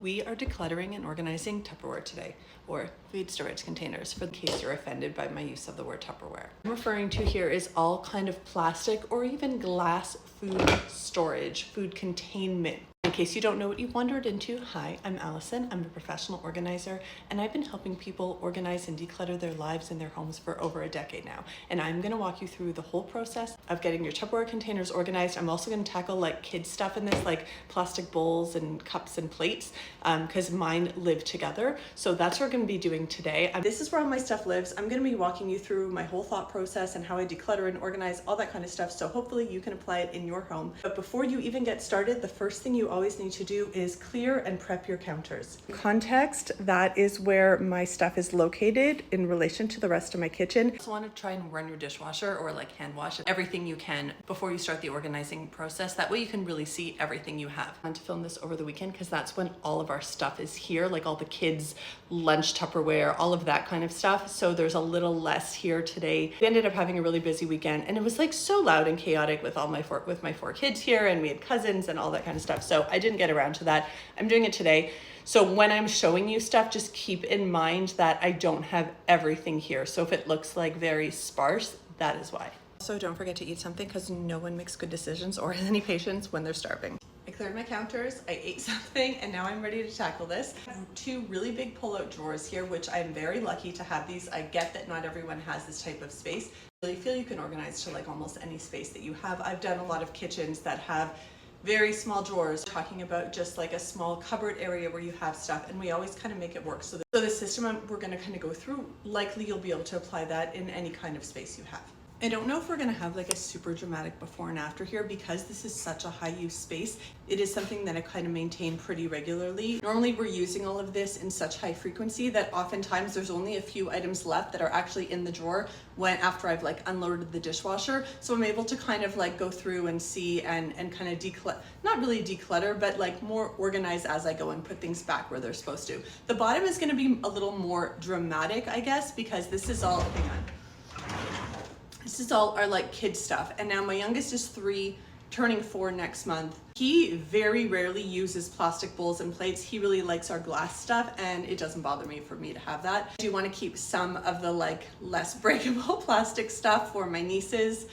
We are decluttering and organizing Tupperware today, or food storage containers, for the case you're offended by my use of the word Tupperware. I'm referring to here is all kind of plastic or even glass food storage, food containment. In case you don't know what you wandered into, hi, I'm Allison. I'm a professional organizer, and I've been helping people organize and declutter their lives and their homes for over a decade now. And I'm gonna walk you through the whole process of getting your Tupperware containers organized. I'm also gonna tackle like kids stuff in this, like plastic bowls and cups and plates, because mine live together. So that's what we're gonna be doing today. This is where all my stuff lives. I'm gonna be walking you through my whole thought process and how I declutter and organize, all that kind of stuff. So hopefully you can apply it in your home. But before you even get started, the first thing you always need to do is clear and prep your counters. Context, that is where my stuff is located in relation to the rest of my kitchen. You also want to try and run your dishwasher or like hand wash everything you can before you start the organizing process. That way you can really see everything you have. I want to film this over the weekend because that's when all of our stuff is here, like all the kids' lunch Tupperware, all of that kind of stuff. So there's a little less here today. We ended up having a really busy weekend, and it was like so loud and chaotic with my four kids here, and we had cousins and all that kind of stuff. So I didn't get around to that. I'm doing it today. So when I'm showing you stuff, just keep in mind that I don't have everything here. So if it looks like very sparse, that is why. Also, don't forget to eat something because no one makes good decisions or has any patience when they're starving. I cleared my counters, I ate something, and now I'm ready to tackle this. I have two really big pull-out drawers here, which I'm very lucky to have these. I get that not everyone has this type of space. I really feel you can organize to like almost any space that you have. I've done a lot of kitchens that have very small drawers, talking about just like a small cupboard area where you have stuff, and we always kind of make it work. So the system we're going to kind of go through, likely you'll be able to apply that in any kind of space you have. I don't know if we're gonna have like a super dramatic before and after here because this is such a high use space. It is something that I kind of maintain pretty regularly. Normally we're using all of this in such high frequency that oftentimes there's only a few items left that are actually in the drawer after I've like unloaded the dishwasher. So I'm able to kind of like go through and see and kind of declutter, not really declutter, but like more organize as I go and put things back where they're supposed to. The bottom is gonna be a little more dramatic, I guess, because this is all, hang on. This is all our like kid stuff. And now my youngest is 3, turning 4 next month. He very rarely uses plastic bowls and plates. He really likes our glass stuff, and it doesn't bother me for me to have that. I do want to keep some of the like less breakable plastic stuff for my nieces.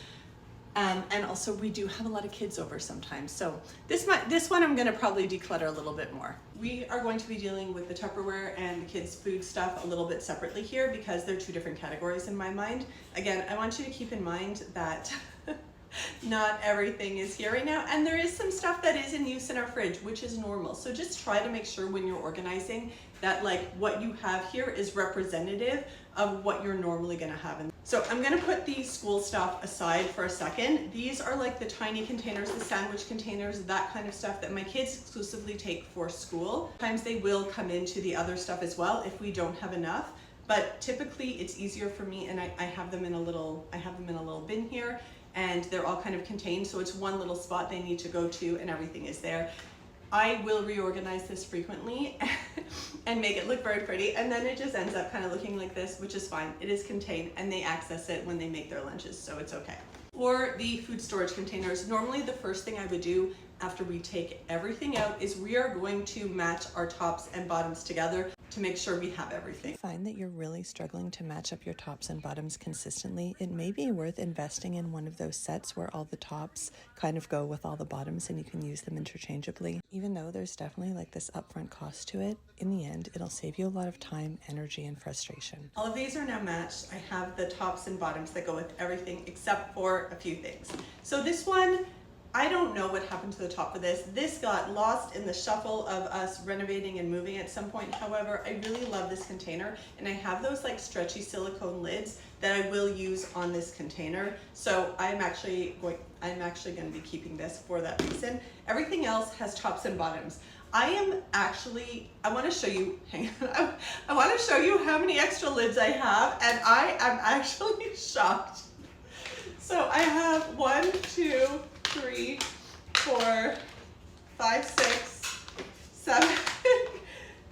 And also we do have a lot of kids over sometimes. So this one I'm gonna probably declutter a little bit more. We are going to be dealing with the Tupperware and the kids' food stuff a little bit separately here because they're two different categories in my mind. Again, I want you to keep in mind that not everything is here right now, and there is some stuff that is in use in our fridge, which is normal. So just try to make sure when you're organizing that like what you have here is representative of what you're normally gonna have. So I'm gonna put the school stuff aside for a second. These are like the tiny containers, the sandwich containers, that kind of stuff that my kids exclusively take for school. Sometimes they will come into the other stuff as well if we don't have enough, but typically it's easier for me, and I have them in a little bin here, and they're all kind of contained, so it's one little spot they need to go to and everything is there. I will reorganize this frequently and make it look very pretty, and then it just ends up kind of looking like this, which is fine. It is contained and they access it when they make their lunches, so it's okay. For the food storage containers, normally the first thing I would do after we take everything out is we are going to match our tops and bottoms together to make sure we have everything. If you find that you're really struggling to match up your tops and bottoms consistently, it may be worth investing in one of those sets where all the tops kind of go with all the bottoms and you can use them interchangeably. Even though there's definitely like this upfront cost to it, in the end, it'll save you a lot of time, energy, and frustration. All of these are now matched. I have the tops and bottoms that go with everything except for a few things. So this one, I don't know what happened to the top of this. This got lost in the shuffle of us renovating and moving at some point. However, I really love this container, and I have those like stretchy silicone lids that I will use on this container. So I'm actually going to be keeping this for that reason. Everything else has tops and bottoms. I want to show you, hang on, I want to show you how many extra lids I have, and I am actually shocked. So I have 1, 2, 3, 4, 5, 6, 7,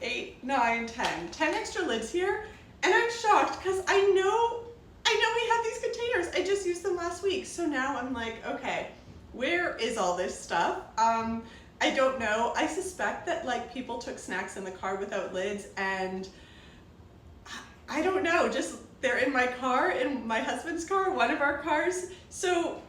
8, 9, 10. 10 extra lids here, and I'm shocked because I know we have these containers. I just used them last week. So now I'm like, okay, where is all this stuff? I don't know. I suspect that like people took snacks in the car without lids, and I don't know, just they're in my car, in my husband's car, one of our cars. So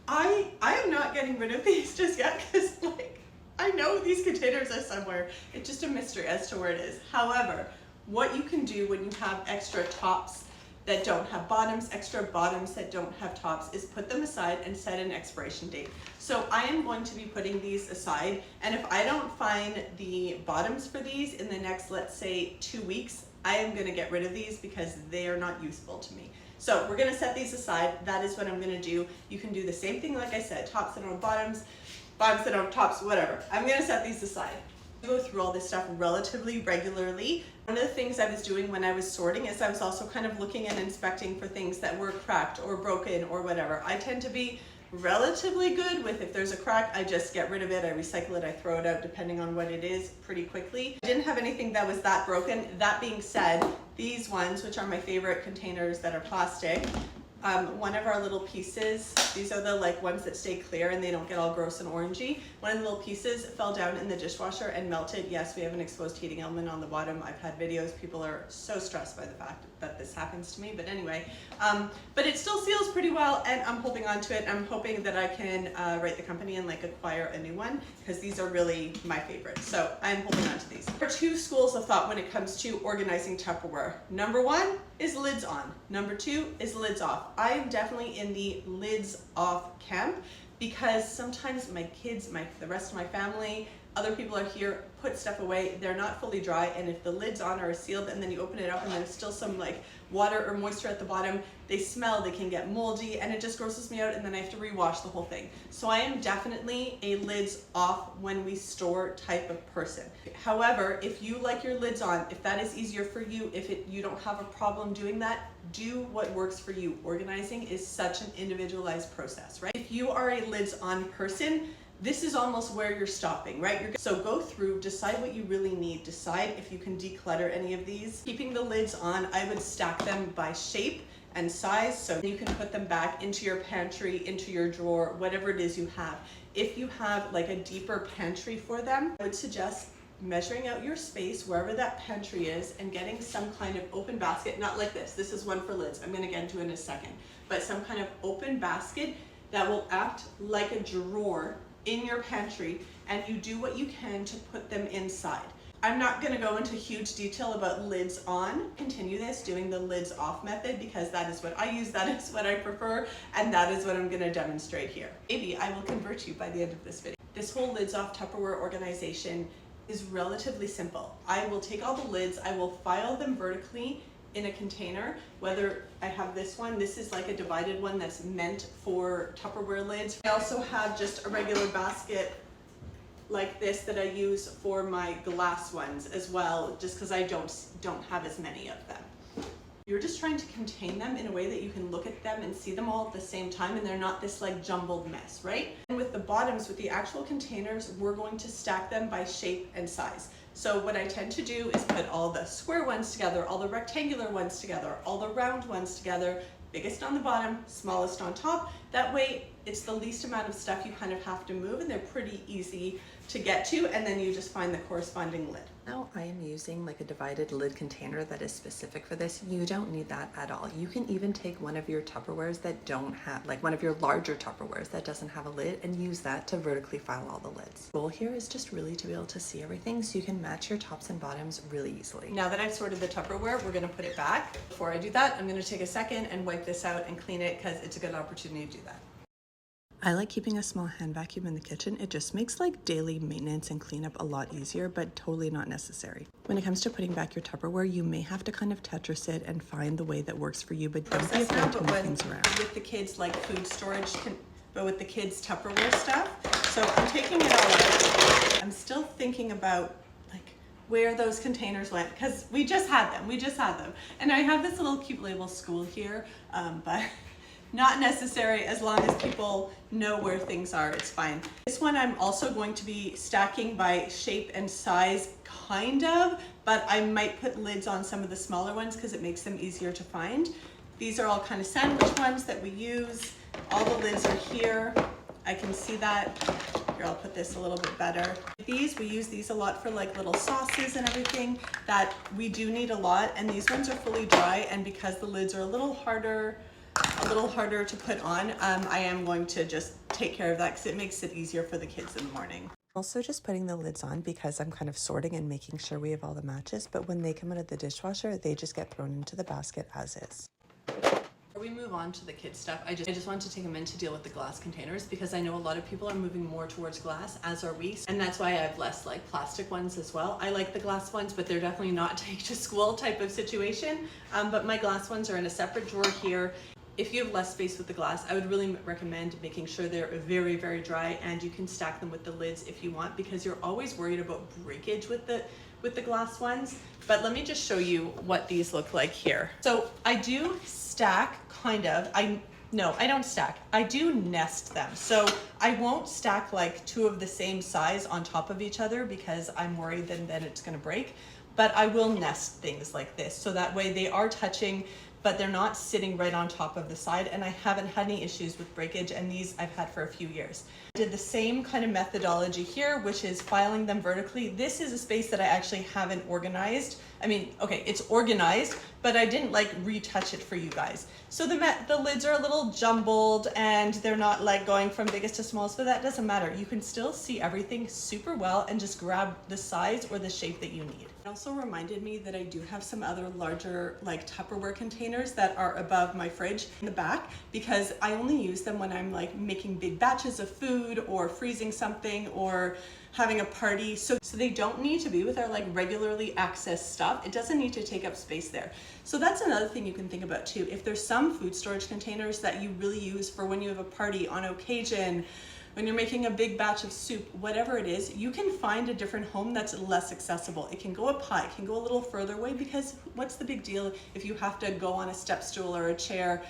I am not getting rid of these just yet, because like I know these containers are somewhere. It's just a mystery as to where it is. However, what you can do when you have extra tops that don't have bottoms, extra bottoms that don't have tops, is put them aside and set an expiration date. So I am going to be putting these aside, and if I don't find the bottoms for these in the next, let's say 2 weeks, I am gonna get rid of these because they are not useful to me. So we're gonna set these aside. That is what I'm gonna do. You can do the same thing, like I said, tops that don't have bottoms, bottoms that don't have tops, whatever. I'm gonna set these aside. I go through all this stuff relatively regularly. One of the things I was doing when I was sorting is I was also kind of looking and inspecting for things that were cracked or broken or whatever. I tend to be relatively good with, if there's a crack, I just get rid of it, I recycle it, I throw it out depending on what it is pretty quickly. I didn't have anything that was that broken. That being said, these ones, which are my favorite containers that are plastic, one of our little pieces, these are the like ones that stay clear and they don't get all gross and orangey. One of the little pieces fell down in the dishwasher and melted. Yes, we have an exposed heating element on the bottom. I've had videos, people are so stressed by the fact that this happens to me, but anyway. But it still seals pretty well, and I'm holding on to it. I'm hoping that I can write the company and like acquire a new one, because these are really my favorite. So I'm holding on to these. There are two schools of thought when it comes to organizing Tupperware. Number one is lids on. Number two is lids off. I am definitely in the lids off camp, because sometimes my kids, the rest of my family, other people are here, put stuff away, they're not fully dry, and if the lids on are sealed and then you open it up and there's still some like water or moisture at the bottom, they smell, they can get moldy, and it just grosses me out, and then I have to rewash the whole thing. So I am definitely a lids off when we store type of person. However, if you like your lids on, if that is easier for you, if you don't have a problem doing that, do what works for you. Organizing is such an individualized process, right? If you are a lids on person, this is almost where you're stopping, right? So go through, decide what you really need, decide if you can declutter any of these. Keeping the lids on, I would stack them by shape and size, so you can put them back into your pantry, into your drawer, whatever it is you have. If you have like a deeper pantry for them, I would suggest measuring out your space wherever that pantry is and getting some kind of open basket, not like this. This is one for lids. I'm gonna get into it in a second, but some kind of open basket that will act like a drawer in your pantry, and you do what you can to put them inside. I'm not going to go into huge detail about lids on. Continue this doing the lids off method, because that is what I use, that is what I prefer, and that is what I'm going to demonstrate here. Maybe I will convert you by the end of this video. This whole lids off Tupperware organization is relatively simple. I will take all the lids, I will file them vertically in a container, whether I have this one, this is like a divided one that's meant for Tupperware lids. I also have just a regular basket like this that I use for my glass ones as well, just because I don't have as many of them. You're just trying to contain them in a way that you can look at them and see them all at the same time, and they're not this like jumbled mess, right? And with the bottoms, with the actual containers, we're going to stack them by shape and size. So what I tend to do is put all the square ones together, all the rectangular ones together, all the round ones together, biggest on the bottom, smallest on top. That way it's the least amount of stuff you kind of have to move, and they're pretty easy to get to, and then you just find the corresponding lid. Now I am using like a divided lid container that is specific for this. You don't need that at all. You can even take one of your Tupperwares that don't have, like one of your larger Tupperwares that doesn't have a lid, and use that to vertically file all the lids. The goal here is just really to be able to see everything so you can match your tops and bottoms really easily. Now that I've sorted the Tupperware, we're gonna put it back. Before I do that, I'm gonna take a second and wipe this out and clean it, because it's a good opportunity to do that. I like keeping a small hand vacuum in the kitchen. It just makes like daily maintenance and cleanup a lot easier, but totally not necessary. When it comes to putting back your Tupperware, you may have to kind of Tetris it and find the way that works for you, but don't be afraid to move things around. With the kids, like food storage, but with the kids Tupperware stuff. So I'm taking it all out. I'm still thinking about like where those containers went, because we just had them. And I have this little cute label school here, but not necessary. As long as people know where things are, it's fine. This one I'm also going to be stacking by shape and size, kind of, but I might put lids on some of the smaller ones because it makes them easier to find. These are all kind of sandwich ones that we use. All the lids are here. I can see that. Here, I'll put this a little bit better. We use these a lot for like little sauces and everything that we do need a lot, and these ones are fully dry, and because the lids are a little harder to put on, I am going to just take care of that because it makes it easier for the kids in the morning. Also just putting the lids on because I'm kind of sorting and making sure we have all the matches, but when they come out of the dishwasher, they just get thrown into the basket as is. Before we move on to the kids stuff, I just want to take a minute to deal with the glass containers because I know a lot of people are moving more towards glass, as are we, and that's why I have less like plastic ones as well. I like the glass ones, but they're definitely not take to school type of situation, but my glass ones are in a separate drawer here. If you have less space with the glass, I would really recommend making sure they're very, very dry, and you can stack them with the lids if you want, because you're always worried about breakage with the glass ones. But let me just show you what these look like here. So I do stack kind of, I don't stack. I do nest them. So I won't stack like two of the same size on top of each other because I'm worried then it's gonna break. But I will nest things like this. So that way they are touching, but they're not sitting right on top of the side, and I haven't had any issues with breakage, and these I've had for a few years. I did the same kind of methodology here, which is filing them vertically. This is a space that I actually haven't organized. I mean, okay, it's organized, but I didn't like retouch it for you guys. So the lids are a little jumbled and they're not like going from biggest to smallest, but that doesn't matter. You can still see everything super well and just grab the size or the shape that you need. It also reminded me that I do have some other larger like Tupperware containers that are above my fridge in the back, because I only use them when I'm like making big batches of food or freezing something or having a party. So they don't need to be with our like regularly accessed stuff. It doesn't need to take up space there. So that's another thing you can think about too. If there's some food storage containers that you really use for when you have a party on occasion, when you're making a big batch of soup, whatever it is, you can find a different home that's less accessible. It can go up high, it can go a little further away, because what's the big deal if you have to go on a step stool or a chair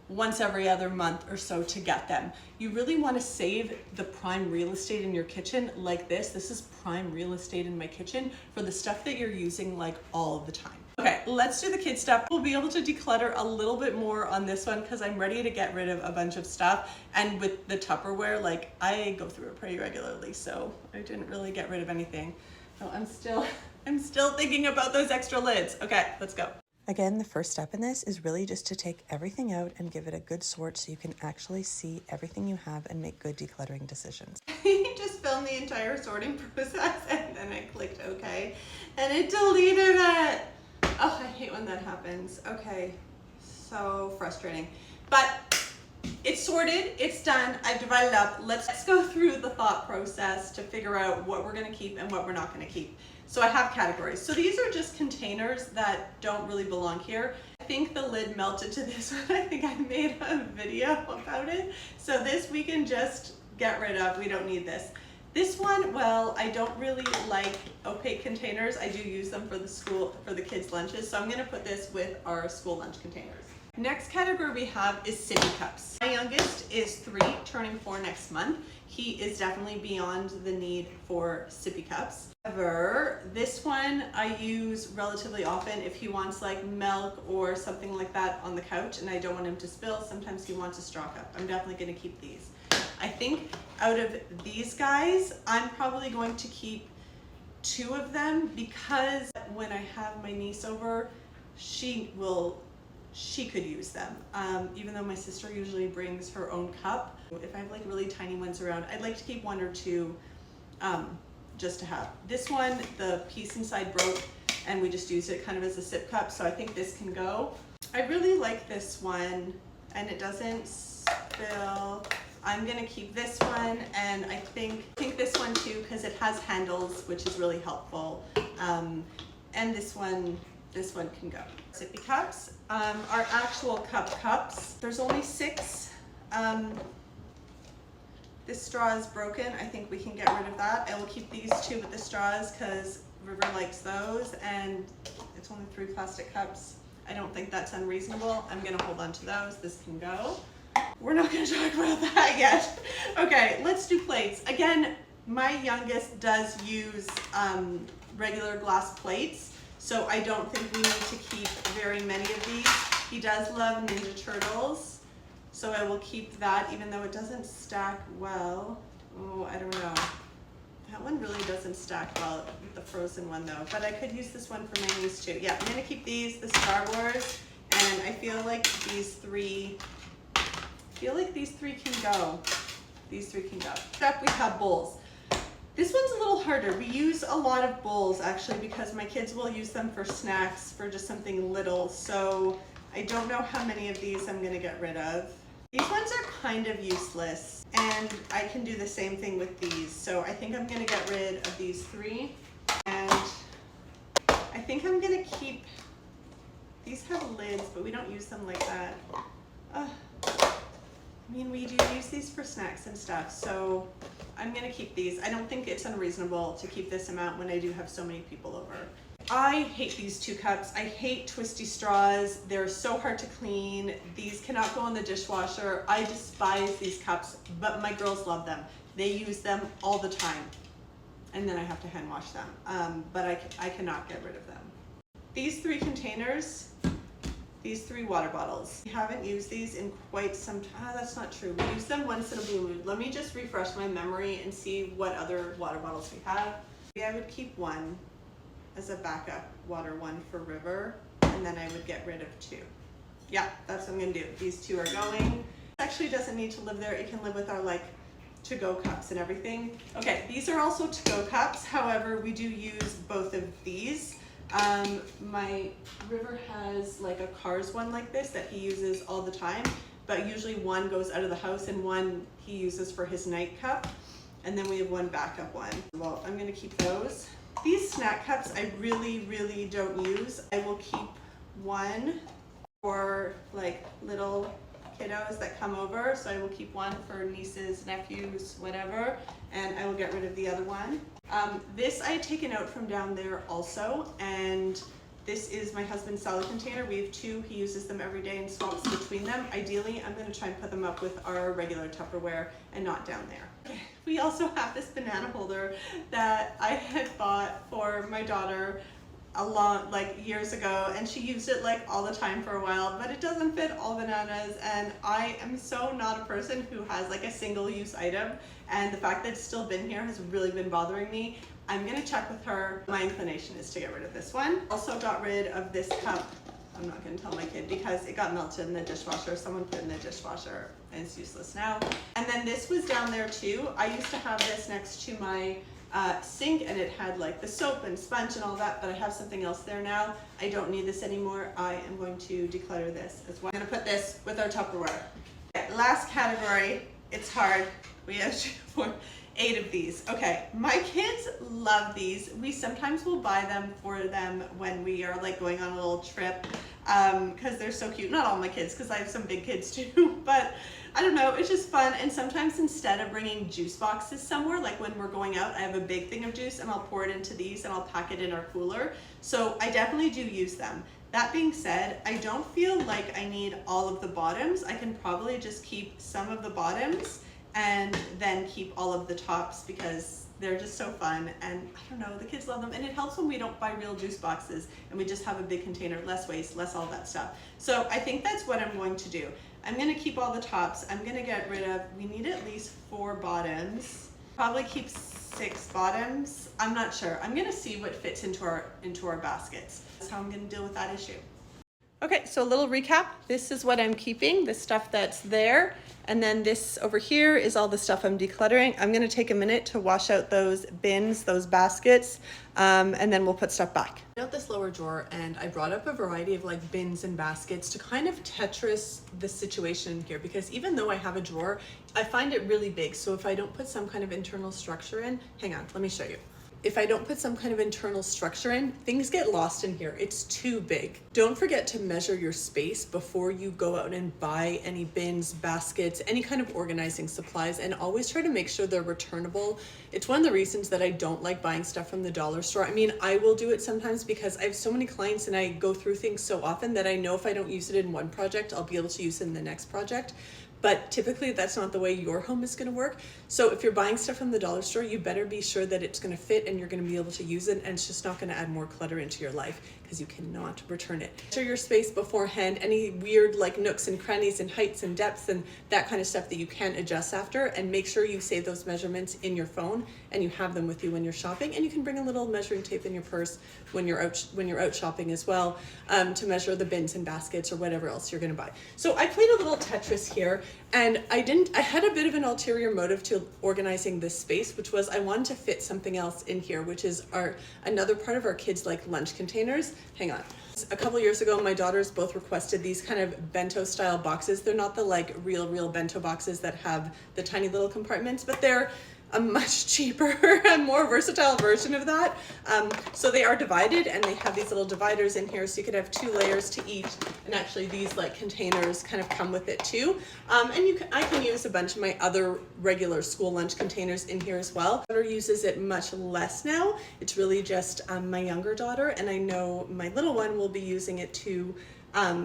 once every other month or so to get them? You really want to save the prime real estate in your kitchen like this. This is prime real estate in my kitchen for the stuff that you're using like all of the time. Okay, let's do the kid stuff. We'll be able to declutter a little bit more on this one because I'm ready to get rid of a bunch of stuff. And with the Tupperware, like I go through it pretty regularly, so I didn't really get rid of anything. So I'm still thinking about those extra lids. Okay, let's go. Again, the first step in this is really just to take everything out and give it a good sort so you can actually see everything you have and make good decluttering decisions. I just filmed the entire sorting process and then I clicked OK and it deleted it. Oh, I hate when that happens. Okay, so frustrating. But it's sorted, it's done, I've divided up. Let's go through the thought process to figure out what we're gonna keep and what we're not gonna keep. So I have categories. So these are just containers that don't really belong here. I think the lid melted to this one. I think I made a video about it. So this we can just get rid of. We don't need this. This one, well, I don't really like opaque containers. I do use them for the kids' lunches. So I'm gonna put this with our school lunch containers. Next category we have is sippy cups. My youngest is 3, turning 4 next month. He is definitely beyond the need for sippy cups. However, this one I use relatively often if he wants like milk or something like that on the couch and I don't want him to spill. Sometimes he wants a straw cup. I'm definitely going to keep these. I think out of these guys, I'm probably going to keep 2 of them because when I have my niece over, she could use them. Even though my sister usually brings her own cup. If I have like really tiny ones around, I'd like to keep 1 or 2 just to have. This one, the piece inside broke and we just used it kind of as a sip cup, so I think this can go. I really like this one and it doesn't spill. I'm gonna keep this one, and I think this one too because it has handles, which is really helpful. And this one can go. Sippy cups, our actual cups. There's only 6. This straw is broken. I think we can get rid of that. I will keep these 2 with the straws because River likes those, and it's only 3 plastic cups. I don't think that's unreasonable. I'm gonna hold on to those. This can go. We're not gonna talk about that yet. Okay, let's do plates. Again, my youngest does use regular glass plates, so I don't think we need to keep very many of these. He does love Ninja Turtles. So I will keep that, even though it doesn't stack well. Oh, I don't know. That one really doesn't stack well, the frozen one though, but I could use this one for my niece too. Yeah, I'm gonna keep these, the Star Wars, and I feel like these three can go. These three can go. Next up, we have bowls. This one's a little harder. We use a lot of bowls actually because my kids will use them for snacks, for just something little. So I don't know how many of these I'm gonna get rid of. These ones are kind of useless, and I can do the same thing with these. So I think I'm gonna get rid of these three, and I think I'm gonna keep, these have lids, but we don't use them like that. I mean, we do use these for snacks and stuff, so I'm gonna keep these. I don't think it's unreasonable to keep this amount when I do have so many people over. I hate these 2 cups. I hate twisty straws. They're so hard to clean. These cannot go in the dishwasher. I despise these cups, but my girls love them. They use them all the time. And then I have to hand wash them, but I cannot get rid of them. These 3 containers, these 3 water bottles. We haven't used these in quite some time. That's not true. We use them once in a blue moon. Let me just refresh my memory and see what other water bottles we have. Maybe I would keep one as a backup water one for River, and then I would get rid of 2. Yeah, that's what I'm gonna do. These 2 are going. It actually doesn't need to live there. It can live with our like to-go cups and everything. Okay, these are also to-go cups. However, we do use both of these. My River has like a Cars one like this that he uses all the time, but usually one goes out of the house and one he uses for his night cup. And then we have one backup one. Well, I'm gonna keep those. These snack cups I really don't use. I will keep one for like little kiddos that come over. So I will keep one for nieces, nephews, whatever, and I will get rid of the other one. This I had taken out from down there also, and this is my husband's salad container. We have 2. He uses them every day and swaps between them. Ideally, I'm gonna try and put them up with our regular Tupperware and not down there. Okay. We also have this banana holder that I had bought for my daughter years ago, and she used it like all the time for a while, but it doesn't fit all bananas, and I am so not a person who has like a single-use item, and the fact that it's still been here has really been bothering me. I'm gonna check with her. My inclination is to get rid of this one. Also got rid of this cup. I'm not gonna tell my kid because it got melted in the dishwasher. Someone put it in the dishwasher and it's useless now. And then this was down there too. I used to have this next to my sink, and it had like the soap and sponge and all that, but I have something else there now. I don't need this anymore. I am going to declutter this as well. I'm gonna put this with our Tupperware. Okay, last category. It's hard. We have 8 of these. Okay, my kids love these. We sometimes will buy them for them when we are like going on a little trip, because they're so cute. Not all my kids, because I have some big kids too, but I don't know, it's just fun. And sometimes instead of bringing juice boxes somewhere, like when we're going out, I have a big thing of juice and I'll pour it into these and I'll pack it in our cooler. So I definitely do use them. That being said, I don't feel like I need all of the bottoms. I can probably just keep some of the bottoms and then keep all of the tops because they're just so fun, and I don't know, the kids love them, and it helps when we don't buy real juice boxes and we just have a big container, less waste, less all that stuff. So I think that's what I'm going to do. I'm gonna keep all the tops. I'm gonna get rid of, we need at least 4 bottoms. Probably keep 6 bottoms. I'm not sure. I'm gonna see what fits into our baskets. That's how I'm gonna deal with that issue. Okay, so a little recap. This is what I'm keeping, the stuff that's there. And then this over here is all the stuff I'm decluttering. I'm gonna take a minute to wash out those bins, those baskets, and then we'll put stuff back. I got this lower drawer and I brought up a variety of like bins and baskets to kind of Tetris the situation here, because even though I have a drawer, I find it really big. So if I don't put some kind of internal structure in, hang on, let me show you. If I don't put some kind of internal structure in, things get lost in here. It's too big. Don't forget to measure your space before you go out and buy any bins, baskets, any kind of organizing supplies, and always try to make sure they're returnable. It's one of the reasons that I don't like buying stuff from the dollar store. I mean, I will do it sometimes because I have so many clients and I go through things so often that I know if I don't use it in one project, I'll be able to use it in the next project. but typically that's not the way your home is going to work. So if you're buying stuff from the dollar store, you better be sure that it's going to fit and you're going to be able to use it, and it's just not going to add more clutter into your life, because you cannot return it. Measure your space beforehand, any weird like nooks and crannies and heights and depths and that kind of stuff that you can adjust after, and make sure you save those measurements in your phone and you have them with you when you're shopping. And you can bring a little measuring tape in your purse when you're out shopping as well, to measure the bins and baskets or whatever else you're going to buy. So I played a little Tetris here, and I had a bit of an ulterior motive to organizing this space, which was I wanted to fit something else in here, which is another part of our kids' like lunch containers. Hang on. A couple years ago, my daughters both requested these kind of bento style boxes. They're not the like real bento boxes that have the tiny little compartments, but they're a much cheaper and more versatile version of that. So they are divided, and they have these little dividers in here, so you could have 2 layers to each. And actually these like containers kind of come with it too. And I can use a bunch of my other regular school lunch containers in here as well. My daughter uses it much less now. It's really just my younger daughter, and I know my little one will be using it too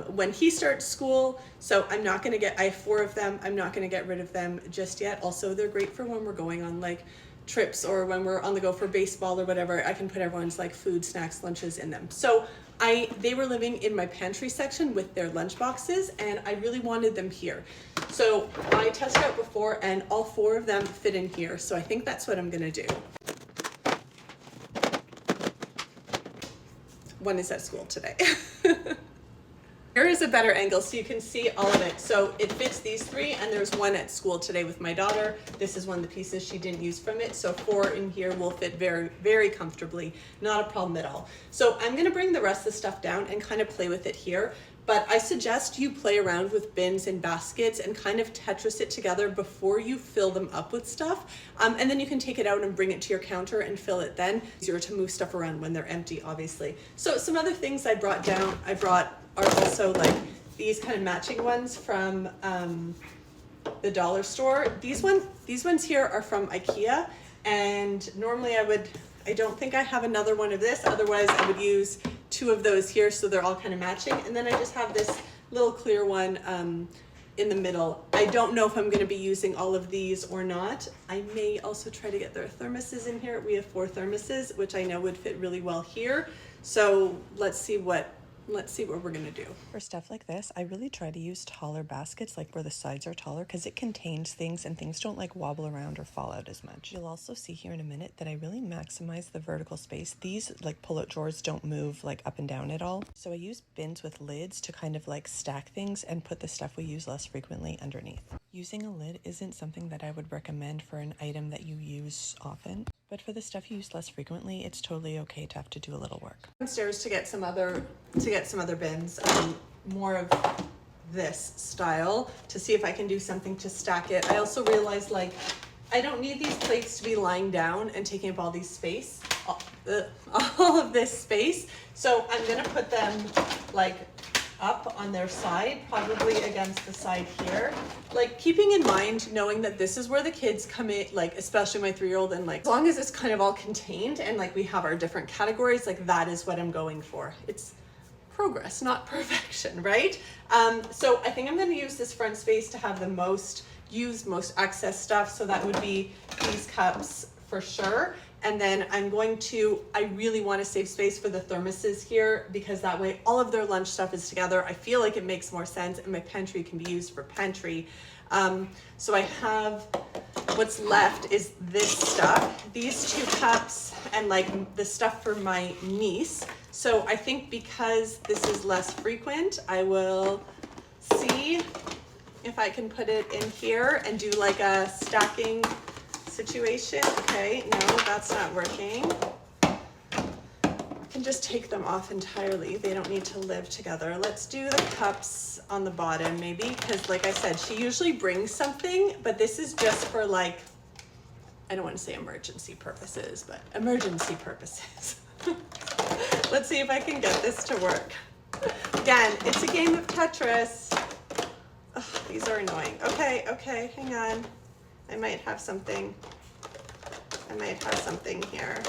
when he starts school. So I have 4 of them. I'm not going to get rid of them just yet. Also, they're great for when we're going on like trips or when we're on the go for baseball or whatever. I can put everyone's like food, snacks, lunches in them. So they were living in my pantry section with their lunch boxes, and I really wanted them here. So I tested out before, and all 4 of them fit in here. So I think that's what I'm going to do. One is at school today. Here is a better angle so you can see all of it. So it fits these 3, and there's 1 at school today with my daughter. This is one of the pieces she didn't use from it. So 4 in here will fit very, very comfortably. Not a problem at all. So I'm gonna bring the rest of the stuff down and kind of play with it here. But I suggest you play around with bins and baskets and kind of Tetris it together before you fill them up with stuff. And then you can take it out and bring it to your counter and fill it then. It's easier to move stuff around when they're empty, obviously. So some other things I brought are also like these kind of matching ones from the dollar store. These ones here are from IKEA, and normally I don't think I have another one of this, otherwise I would use 2 of those here so they're all kind of matching. And then I just have this little clear one in the middle. I don't know if I'm going to be using all of these or not. I may also try to get their thermoses in here. We have 4 thermoses, which I know would fit really well here. So let's see what we're gonna do. For stuff like this, I really try to use taller baskets, like where the sides are taller, because it contains things and things don't like wobble around or fall out as much. You'll also see here in a minute that I really maximize the vertical space. These like pull-out drawers don't move like up and down at all. So I use bins with lids to kind of like stack things and put the stuff we use less frequently underneath. Using a lid isn't something that I would recommend for an item that you use often, but for the stuff you use less frequently, it's totally okay to have to do a little work. Downstairs to get some other bins, more of this style, to see if I can do something to stack it. I also realized like I don't need these plates to be lying down and taking up all these space, all of this space. So I'm gonna put them like up on their side, probably against the side here. Like keeping in mind, knowing that this is where the kids come in, like especially my 3-year-old, and like as long as it's kind of all contained and like we have our different categories, like that is what I'm going for. It's progress, not perfection, right? So I think I'm going to use this front space to have the most access stuff. So that would be these cups for sure. And then I really want to save space for the thermoses here, because that way all of their lunch stuff is together. I feel like it makes more sense, and my pantry can be used for pantry. So I have, what's left is this stuff, these 2 cups, and like the stuff for my niece. So I think because this is less frequent, I will see if I can put it in here and do like a stacking situation. Okay, no, that's not working. I can just take them off entirely. They don't need to live together. Let's do the cups on the bottom maybe, because like I said, she usually brings something, but this is just for like, I don't want to say emergency purposes, but emergency purposes. Let's see if I can get this to work. Again, it's a game of Tetris. Ugh, these are annoying. Okay, hang on. I might have something here.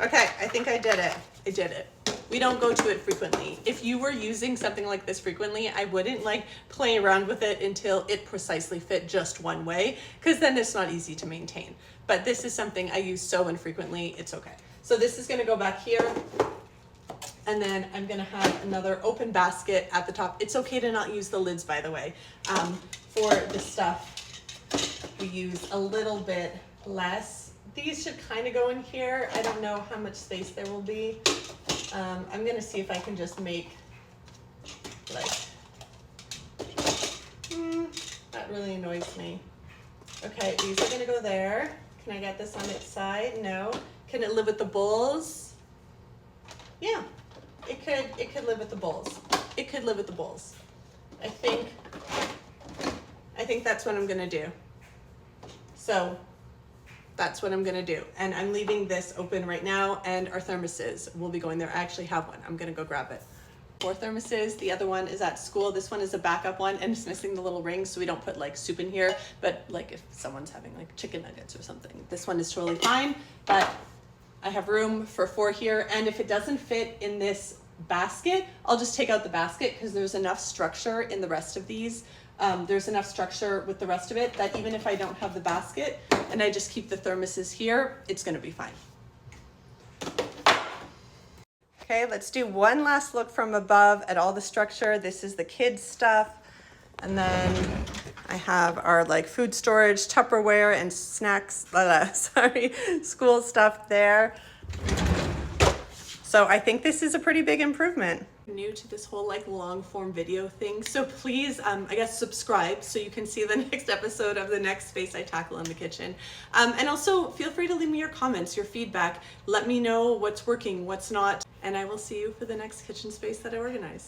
Okay, I think I did it. we don't go to it frequently. If you were using something like this frequently, I wouldn't like play around with it until it precisely fit just one way, because then it's not easy to maintain. But this is something I use so infrequently, it's okay. So this is gonna go back here, and then I'm gonna have another open basket at the top. It's okay to not use the lids, by the way. For this stuff, we use a little bit less. These should kind of go in here. I don't know how much space there will be. I'm gonna see if I can just make like, that really annoys me. Okay, these are gonna go there. Can I get this on its side? No. Can it live with the bowls? Yeah, it could live with the bowls. It could live with the bowls. I think that's what I'm gonna do. So that's what I'm gonna do. And I'm leaving this open right now, and our thermoses will be going there. I actually have one. I'm gonna go grab it. 4 thermoses. The other one is at school. This one is a backup one, and it's missing the little ring, so we don't put like soup in here. But like if someone's having like chicken nuggets or something, this one is totally fine. But I have room for 4 here, and if it doesn't fit in this basket, I'll just take out the basket, because there's enough structure in the rest of these. There's enough structure with the rest of it that even if I don't have the basket and I just keep the thermoses here, it's gonna be fine. Okay, let's do one last look from above at all the structure. This is the kids' stuff. And then I have our like food storage, Tupperware, and snacks, school stuff there. So I think this is a pretty big improvement. New to this whole like long form video thing, so please I guess subscribe so you can see the next episode of the next space I tackle in the kitchen, and also feel free to leave me your comments, your feedback. Let me know what's working, what's not, and I will see you for the next kitchen space that I organize.